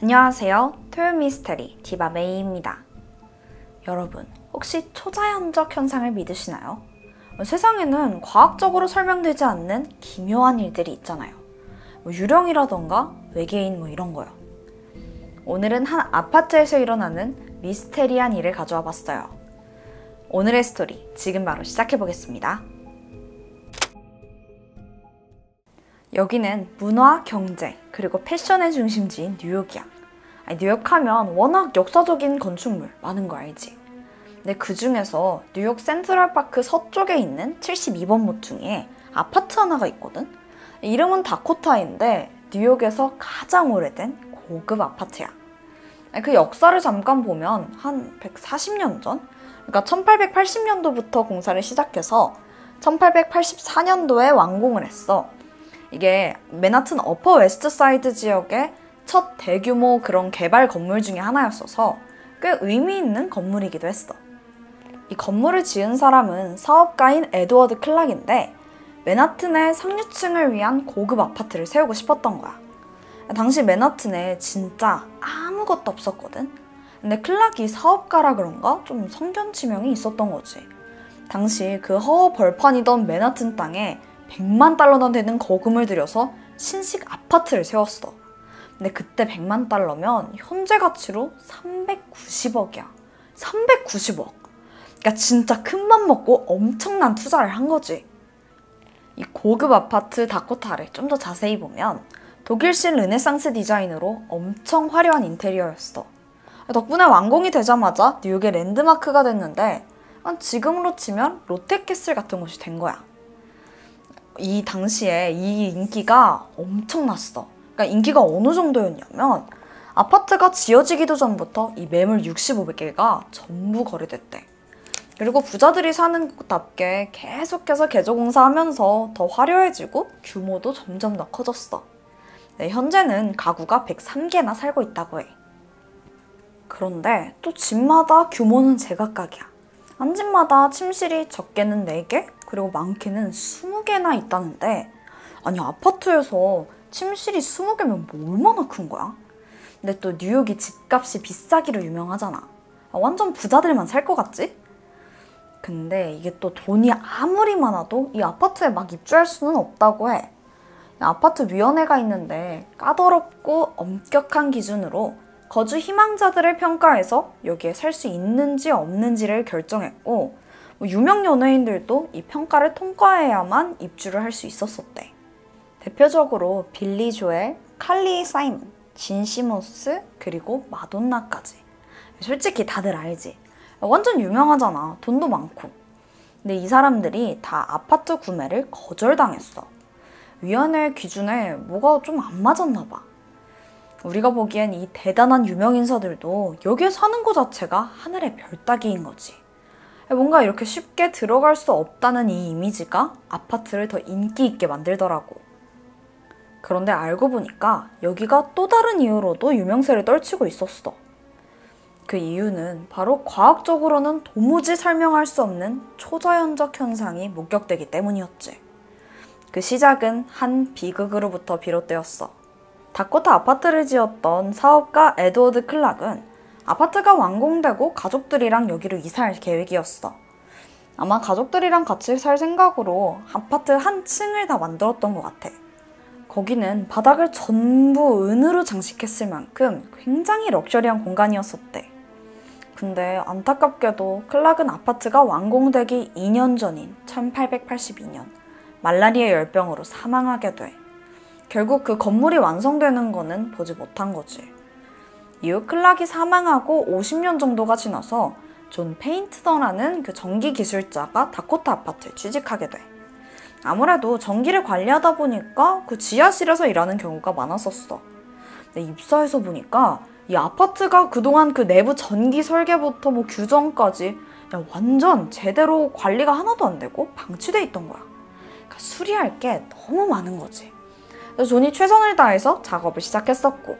안녕하세요. 토요 미스테리 디바메이입니다. 여러분, 혹시 초자연적 현상을 믿으시나요? 세상에는 과학적으로 설명되지 않는 기묘한 일들이 있잖아요. 유령이라던가 외계인 이런 거요. 오늘은 한 아파트에서 일어나는 미스테리한 일을 가져와 봤어요. 오늘의 스토리 지금 바로 시작해보겠습니다. 여기는 문화, 경제, 그리고 패션의 중심지인 뉴욕이야. 뉴욕하면 워낙 역사적인 건축물 많은 거 알지? 근데 그 중에서 뉴욕 센트럴파크 서쪽에 있는 72번 모퉁이에 아파트 하나가 있거든? 이름은 다코타인데 뉴욕에서 가장 오래된 고급 아파트야. 그 역사를 잠깐 보면 한 140년 전? 그러니까 1880년도부터 공사를 시작해서 1884년도에 완공을 했어. 이게 맨하튼 어퍼 웨스트 사이드 지역의 첫 대규모 그런 개발 건물 중에 하나였어서 꽤 의미 있는 건물이기도 했어. 이 건물을 지은 사람은 사업가인 에드워드 클락인데 맨하튼의 상류층을 위한 고급 아파트를 세우고 싶었던 거야. 당시 맨하튼에 진짜 아무것도 없었거든. 근데 클락이 사업가라 그런가 좀 성견지명이 있었던 거지. 당시 그 허허 벌판이던 맨하튼 땅에 100만 달러나 되는 거금을 들여서 신식 아파트를 세웠어. 근데 그때 100만 달러면 현재 가치로 390억이야. 390억. 그러니까 진짜 큰맘 먹고 엄청난 투자를 한 거지. 이 고급 아파트 다코타를 좀 더 자세히 보면 독일식 르네상스 디자인으로 엄청 화려한 인테리어였어. 덕분에 완공이 되자마자 뉴욕의 랜드마크가 됐는데 지금으로 치면 롯데캐슬 같은 곳이 된 거야. 이 당시에 이 인기가 엄청났어. 그러니까 인기가 어느 정도였냐면 아파트가 지어지기도 전부터 이 매물 65개가 전부 거래됐대. 그리고 부자들이 사는 곳답게 계속해서 개조공사하면서 더 화려해지고 규모도 점점 더 커졌어. 네, 현재는 가구가 103개나 살고 있다고 해. 그런데 또 집마다 규모는 제각각이야. 한 집마다 침실이 적게는 4개, 그리고 많게는 20개나 있다는데 아니 아파트에서 침실이 20개면 얼마나 큰 거야? 근데 또 뉴욕이 집값이 비싸기로 유명하잖아. 완전 부자들만 살 것 같지? 근데 이게 또 돈이 아무리 많아도 이 아파트에 막 입주할 수는 없다고 해. 아파트 위원회가 있는데 까다롭고 엄격한 기준으로 거주 희망자들을 평가해서 여기에 살 수 있는지 없는지를 결정했고 유명 연예인들도 이 평가를 통과해야만 입주를 할 수 있었었대. 대표적으로 빌리 조엘, 칼리 사이먼, 진 시몬스, 그리고 마돈나까지. 솔직히 다들 알지? 완전 유명하잖아. 돈도 많고. 근데 이 사람들이 다 아파트 구매를 거절당했어. 위원회 기준에 뭐가 좀 안 맞았나 봐. 우리가 보기엔 이 대단한 유명 인사들도 여기에 사는 것 자체가 하늘의 별 따기인 거지. 뭔가 이렇게 쉽게 들어갈 수 없다는 이 이미지가 아파트를 더 인기 있게 만들더라고. 그런데 알고 보니까 여기가 또 다른 이유로도 유명세를 떨치고 있었어. 그 이유는 바로 과학적으로는 도무지 설명할 수 없는 초자연적 현상이 목격되기 때문이었지. 그 시작은 한 비극으로부터 비롯되었어. 다코타 아파트를 지었던 사업가 에드워드 클락은 아파트가 완공되고 가족들이랑 여기로 이사할 계획이었어. 아마 가족들이랑 같이 살 생각으로 아파트 한 층을 다 만들었던 것 같아. 거기는 바닥을 전부 은으로 장식했을 만큼 굉장히 럭셔리한 공간이었었대. 근데 안타깝게도 클락은 아파트가 완공되기 2년 전인 1882년 말라리아 열병으로 사망하게 돼. 결국 그 건물이 완성되는 거는 보지 못한 거지. 이후 클락이 사망하고 50년 정도가 지나서 존 페인트너라는 그 전기 기술자가 다코타 아파트에 취직하게 돼. 아무래도 전기를 관리하다 보니까 그 지하실에서 일하는 경우가 많았었어. 근데 입사해서 보니까 이 아파트가 그동안 그 내부 전기 설계부터 규정까지 완전 제대로 관리가 하나도 안 되고 방치돼 있던 거야. 그러니까 수리할 게 너무 많은 거지. 그래서 존이 최선을 다해서 작업을 시작했었고,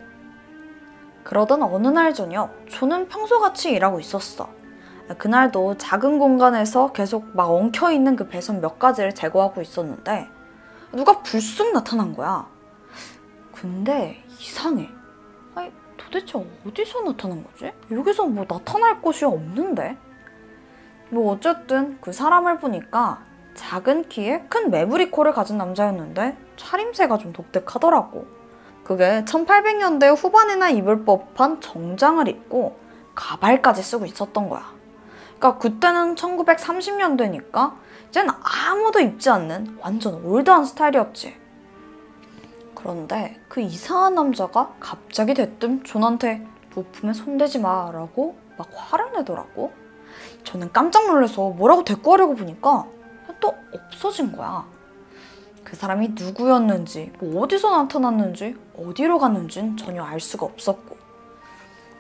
그러던 어느 날 저녁 존은 평소같이 일하고 있었어. 그날도 작은 공간에서 계속 막 엉켜있는 그 배선 몇 가지를 제거하고 있었는데 누가 불쑥 나타난 거야. 근데 이상해. 아니, 도대체 어디서 나타난 거지? 여기서 뭐 나타날 곳이 없는데? 뭐 어쨌든 그 사람을 보니까 작은 키에 큰 매부리 코를 가진 남자였는데 차림새가 좀 독특하더라고. 그게 1800년대 후반에나 입을 법한 정장을 입고 가발까지 쓰고 있었던 거야. 그러니까 그때는 1930년대니까 이젠 아무도 입지 않는 완전 올드한 스타일이었지. 그런데 그 이상한 남자가 갑자기 대뜸 존한테 부품에 손대지 마 라고 막 화를 내더라고. 저는 깜짝 놀라서 뭐라고 대꾸하려고 보니까 또 없어진 거야. 그 사람이 누구였는지, 뭐 어디서 나타났는지, 어디로 갔는지는 전혀 알 수가 없었고.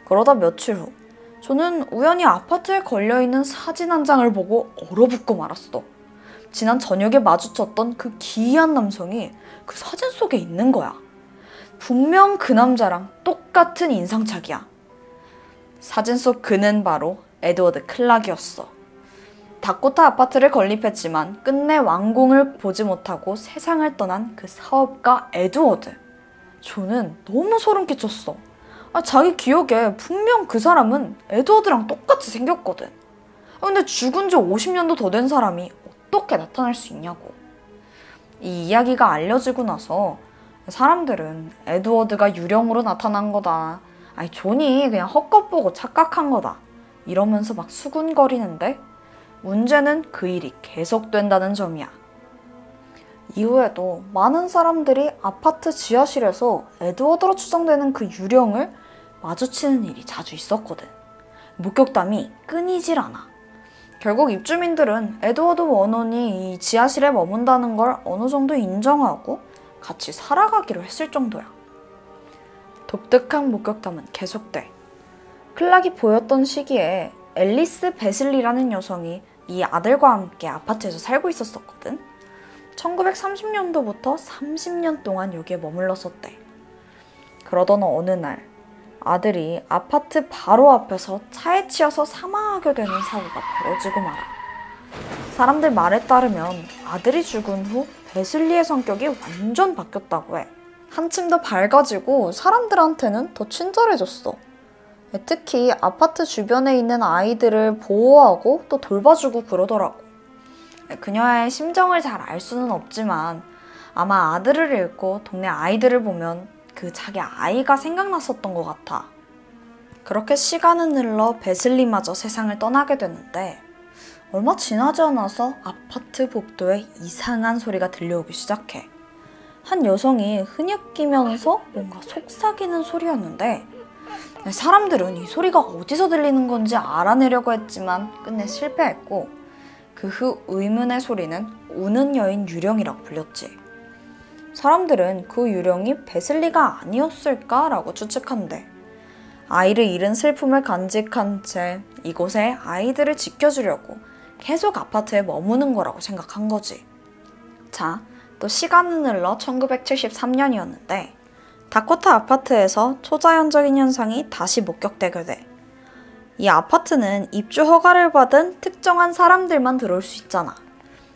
그러다 며칠 후 저는 우연히 아파트에 걸려있는 사진 한 장을 보고 얼어붙고 말았어. 지난 저녁에 마주쳤던 그 기이한 남성이 그 사진 속에 있는 거야. 분명 그 남자랑 똑같은 인상착이야. 사진 속 그는 바로 에드워드 클락이었어. 다코타 아파트를 건립했지만 끝내 완공을 보지 못하고 세상을 떠난 그 사업가 에드워드. 저는 너무 소름 끼쳤어. 자기 기억에 분명 그 사람은 에드워드랑 똑같이 생겼거든. 근데 죽은 지 50년도 더 된 사람이 어떻게 나타날 수 있냐고. 이 이야기가 알려지고 나서 사람들은 에드워드가 유령으로 나타난 거다. 존이 그냥 헛것 보고 착각한 거다. 이러면서 막 수군거리는데 문제는 그 일이 계속된다는 점이야. 이후에도 많은 사람들이 아파트 지하실에서 에드워드로 추정되는 그 유령을 마주치는 일이 자주 있었거든. 목격담이 끊이질 않아. 결국 입주민들은 에드워드 원혼이 이 지하실에 머문다는 걸 어느 정도 인정하고 같이 살아가기로 했을 정도야. 독특한 목격담은 계속돼. 클락이 보였던 시기에 앨리스 베슬리라는 여성이 이 아들과 함께 아파트에서 살고 있었거든. 1930년도부터 30년 동안 여기에 머물렀었대. 그러던 어느 날 아들이 아파트 바로 앞에서 차에 치여서 사망하게 되는 사고가 벌어지고 말아. 사람들 말에 따르면 아들이 죽은 후 베슬리의 성격이 완전 바뀌었다고 해. 한층 더 밝아지고 사람들한테는 더 친절해졌어. 특히 아파트 주변에 있는 아이들을 보호하고 또 돌봐주고 그러더라고. 그녀의 심정을 잘 알 수는 없지만 아마 아들을 잃고 동네 아이들을 보면 그 자기 아이가 생각났었던 것 같아. 그렇게 시간은 흘러 베슬리마저 세상을 떠나게 됐는데 얼마 지나지 않아서 아파트 복도에 이상한 소리가 들려오기 시작해. 한 여성이 흐느끼면서 뭔가 속삭이는 소리였는데 사람들은 이 소리가 어디서 들리는 건지 알아내려고 했지만 끝내 실패했고 그 후 의문의 소리는 우는 여인 유령이라고 불렸지. 사람들은 그 유령이 베슬리가 아니었을까라고 추측한대. 아이를 잃은 슬픔을 간직한 채 이곳에 아이들을 지켜주려고 계속 아파트에 머무는 거라고 생각한 거지. 자, 또 시간은 흘러 1973년이었는데 다코타 아파트에서 초자연적인 현상이 다시 목격되게 돼. 이 아파트는 입주 허가를 받은 특정한 사람들만 들어올 수 있잖아.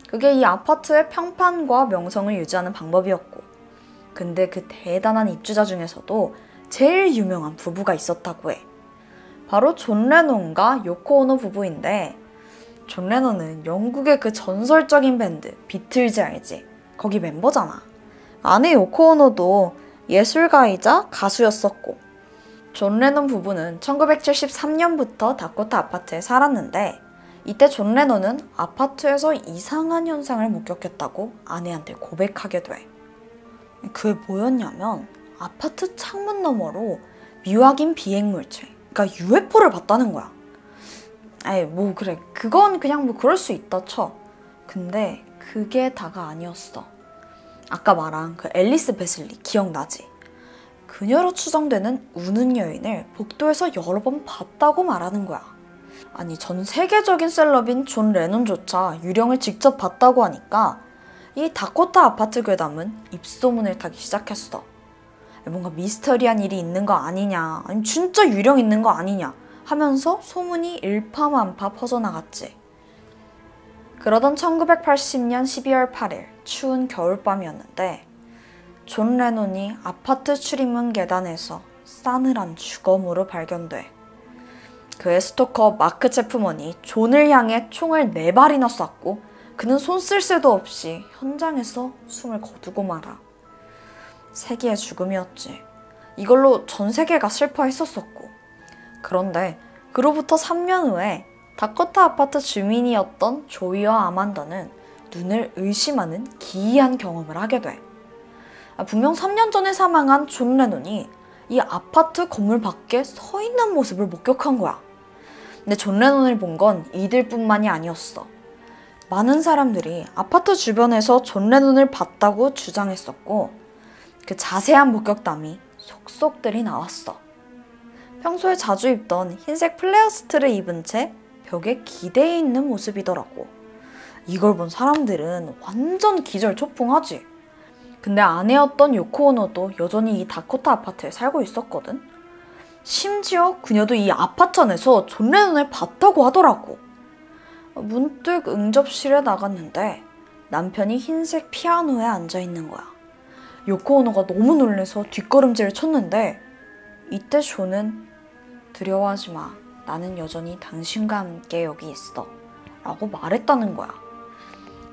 그게 이 아파트의 평판과 명성을 유지하는 방법이었고, 근데 그 대단한 입주자 중에서도 제일 유명한 부부가 있었다고 해. 바로 존 레논과 요코 오노 부부인데, 존 레논은 영국의 그 전설적인 밴드 비틀즈 알지? 거기 멤버잖아. 아내 요코 오노도 예술가이자 가수였었고, 존 레논 부부는 1973년부터 다코타 아파트에 살았는데 이때 존 레논은 아파트에서 이상한 현상을 목격했다고 아내한테 고백하게 돼. 그게 뭐였냐면 아파트 창문 너머로 미확인 비행물체, 그러니까 UFO를 봤다는 거야. 뭐 그래, 그건 그냥 뭐 그럴 수 있다 쳐. 근데 그게 다가 아니었어. 아까 말한 그 앨리스 베슬리 기억나지? 그녀로 추정되는 우는 여인을 복도에서 여러 번 봤다고 말하는 거야. 아니, 전 세계적인 셀럽인 존 레논조차 유령을 직접 봤다고 하니까 이 다코타 아파트 괴담은 입소문을 타기 시작했어. 뭔가 미스터리한 일이 있는 거 아니냐, 아니면 진짜 유령 있는 거 아니냐 하면서 소문이 일파만파 퍼져나갔지. 그러던 1980년 12월 8일 추운 겨울밤이었는데 존 레논이 아파트 출입문 계단에서 싸늘한 주검으로 발견돼. 그의 스토커 마크 체프먼이 존을 향해 총을 4발이나 쐈고 그는 손 쓸 새도 없이 현장에서 숨을 거두고 말아. 세기의 죽음이었지. 이걸로 전 세계가 슬퍼했었었고. 그런데 그로부터 3년 후에 다코타 아파트 주민이었던 조이와 아만다는 눈을 의심하는 기이한 경험을 하게 돼. 분명 3년 전에 사망한 존 레논이 이 아파트 건물 밖에 서 있는 모습을 목격한 거야. 근데 존 레논을 본 건 이들뿐만이 아니었어. 많은 사람들이 아파트 주변에서 존 레논을 봤다고 주장했었고 그 자세한 목격담이 속속들이 나왔어. 평소에 자주 입던 흰색 플레어 수트를 입은 채 벽에 기대해 있는 모습이더라고. 이걸 본 사람들은 완전 기절초풍하지. 근데 아내였던 요코 오노도 여전히 이 다코타 아파트에 살고 있었거든. 심지어 그녀도 이 아파트 안에서 존 레논을 봤다고 하더라고. 문득 응접실에 나갔는데 남편이 흰색 피아노에 앉아있는 거야. 요코 오노가 너무 놀라서 뒷걸음질을 쳤는데 이때 존은 두려워하지 마. 나는 여전히 당신과 함께 여기 있어. 라고 말했다는 거야.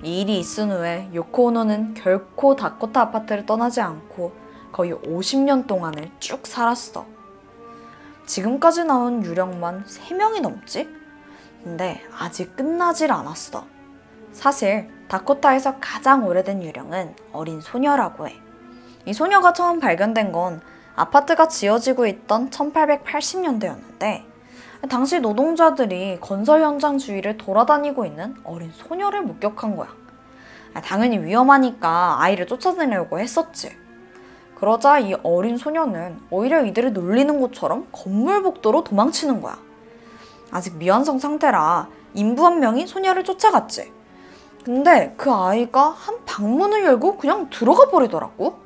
이 일이 있은 후에 요코 오노는 결코 다코타 아파트를 떠나지 않고 거의 50년 동안을 쭉 살았어. 지금까지 나온 유령만 3명이 넘지? 근데 아직 끝나질 않았어. 사실 다코타에서 가장 오래된 유령은 어린 소녀라고 해. 이 소녀가 처음 발견된 건 아파트가 지어지고 있던 1880년대였는데 당시 노동자들이 건설 현장 주위를 돌아다니고 있는 어린 소녀를 목격한 거야. 당연히 위험하니까 아이를 쫓아내려고 했었지. 그러자 이 어린 소녀는 오히려 이들을 놀리는 것처럼 건물 복도로 도망치는 거야. 아직 미완성 상태라 인부 한 명이 소녀를 쫓아갔지. 근데 그 아이가 한 방문을 열고 그냥 들어가 버리더라고.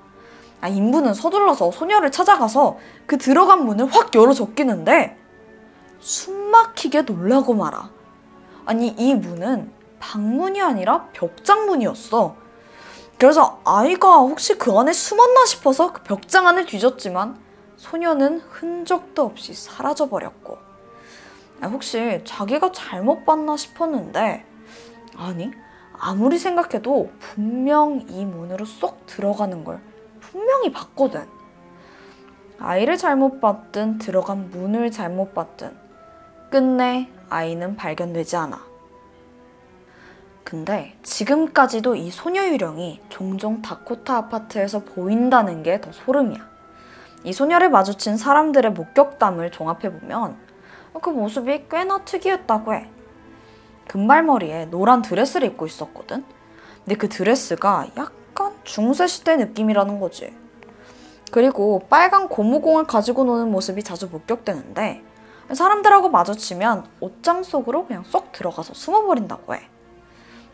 인부는 서둘러서 소녀를 찾아가서 그 들어간 문을 확 열어 적기는데 숨막히게 놀라고 말아. 아니 이 문은 방문이 아니라 벽장문이었어. 그래서 아이가 혹시 그 안에 숨었나 싶어서 그 벽장 안을 뒤졌지만 소녀는 흔적도 없이 사라져버렸고 혹시 자기가 잘못 봤나 싶었는데 아니 아무리 생각해도 분명 이 문으로 쏙 들어가는 걸 분명히 봤거든. 아이를 잘못 봤든 들어간 문을 잘못 봤든 끝내 아이는 발견되지 않아. 근데 지금까지도 이 소녀 유령이 종종 다코타 아파트에서 보인다는 게 더 소름이야. 이 소녀를 마주친 사람들의 목격담을 종합해보면 그 모습이 꽤나 특이했다고 해. 금발머리에 노란 드레스를 입고 있었거든. 근데 그 드레스가 약간 중세시대 느낌이라는 거지. 그리고 빨간 고무공을 가지고 노는 모습이 자주 목격되는데 사람들하고 마주치면 옷장 속으로 그냥 쏙 들어가서 숨어버린다고 해.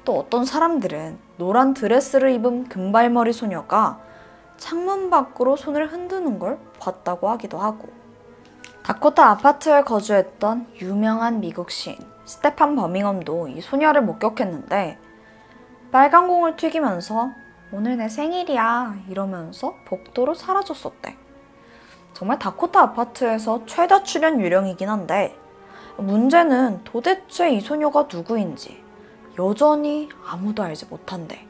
또 어떤 사람들은 노란 드레스를 입은 금발머리 소녀가 창문 밖으로 손을 흔드는 걸 봤다고 하기도 하고. 다코타 아파트에 거주했던 유명한 미국 시인 스테판 버밍엄도 이 소녀를 목격했는데 빨간 공을 튀기면서 오늘 내 생일이야 이러면서 복도로 사라졌었대. 정말 다코타 아파트에서 최다 출연 유령이긴 한데 문제는 도대체 이 소녀가 누구인지 여전히 아무도 알지 못한대.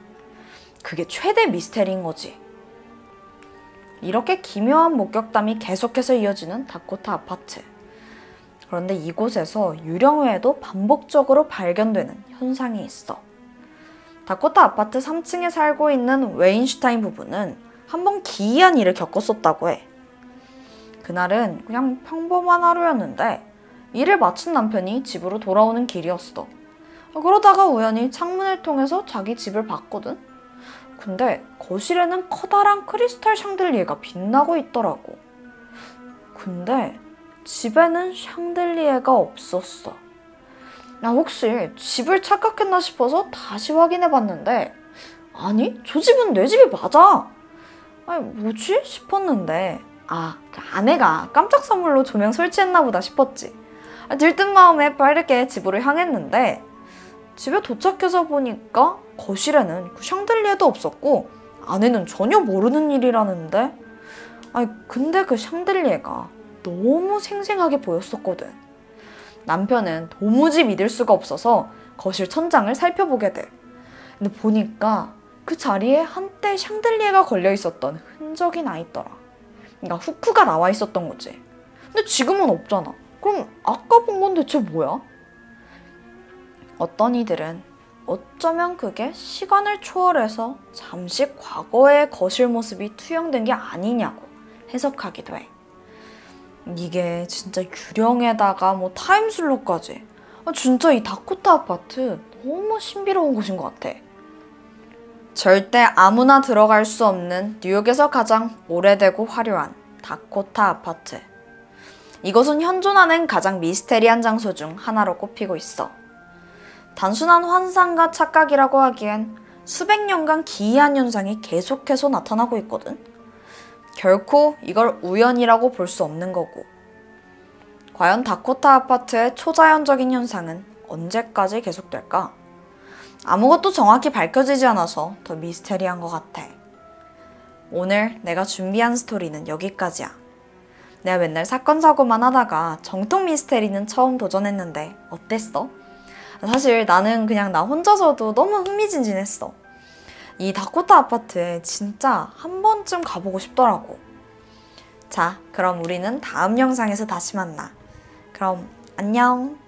그게 최대 미스테리인 거지. 이렇게 기묘한 목격담이 계속해서 이어지는 다코타 아파트. 그런데 이곳에서 유령 외에도 반복적으로 발견되는 현상이 있어. 다코타 아파트 3층에 살고 있는 웨인슈타인 부부는 한번 기이한 일을 겪었었다고 해. 그날은 그냥 평범한 하루였는데 일을 마친 남편이 집으로 돌아오는 길이었어. 그러다가 우연히 창문을 통해서 자기 집을 봤거든. 근데 거실에는 커다란 크리스탈 샹들리에가 빛나고 있더라고. 근데 집에는 샹들리에가 없었어. 나 혹시 집을 착각했나 싶어서 다시 확인해봤는데 아니 저 집은 내 집이 맞아. 아니 뭐지 싶었는데 그 아내가 깜짝 선물로 조명 설치했나 보다 싶었지. 들뜬 마음에 빠르게 집으로 향했는데 집에 도착해서 보니까 거실에는 그 샹들리에도 없었고 아내는 전혀 모르는 일이라는데 아니, 근데 그 샹들리에가 너무 생생하게 보였었거든. 남편은 도무지 믿을 수가 없어서 거실 천장을 살펴보게 돼. 근데 보니까 그 자리에 한때 샹들리에가 걸려 있었던 흔적이 나 있더라. 그러니까 후크가 나와 있었던 거지. 근데 지금은 없잖아. 그럼 아까 본 건 대체 뭐야? 어떤 이들은 어쩌면 그게 시간을 초월해서 잠시 과거의 거실 모습이 투영된 게 아니냐고 해석하기도 해. 이게 진짜 유령에다가 뭐 타임슬rop까지. 진짜 이 다코타 아파트 너무 신비로운 곳인 것 같아. 절대 아무나 들어갈 수 없는 뉴욕에서 가장 오래되고 화려한 다코타 아파트. 이곳은 현존하는 가장 미스테리한 장소 중 하나로 꼽히고 있어. 단순한 환상과 착각이라고 하기엔 수백 년간 기이한 현상이 계속해서 나타나고 있거든. 결코 이걸 우연이라고 볼 수 없는 거고. 과연 다코타 아파트의 초자연적인 현상은 언제까지 계속될까? 아무것도 정확히 밝혀지지 않아서 더 미스테리한 것 같아. 오늘 내가 준비한 스토리는 여기까지야. 내가 맨날 사건 사고만 하다가 정통 미스테리는 처음 도전했는데 어땠어? 사실 나는 그냥 나 혼자서도 너무 흥미진진했어. 이 다코타 아파트에 진짜 한 번쯤 가보고 싶더라고. 자, 그럼 우리는 다음 영상에서 다시 만나. 그럼 안녕.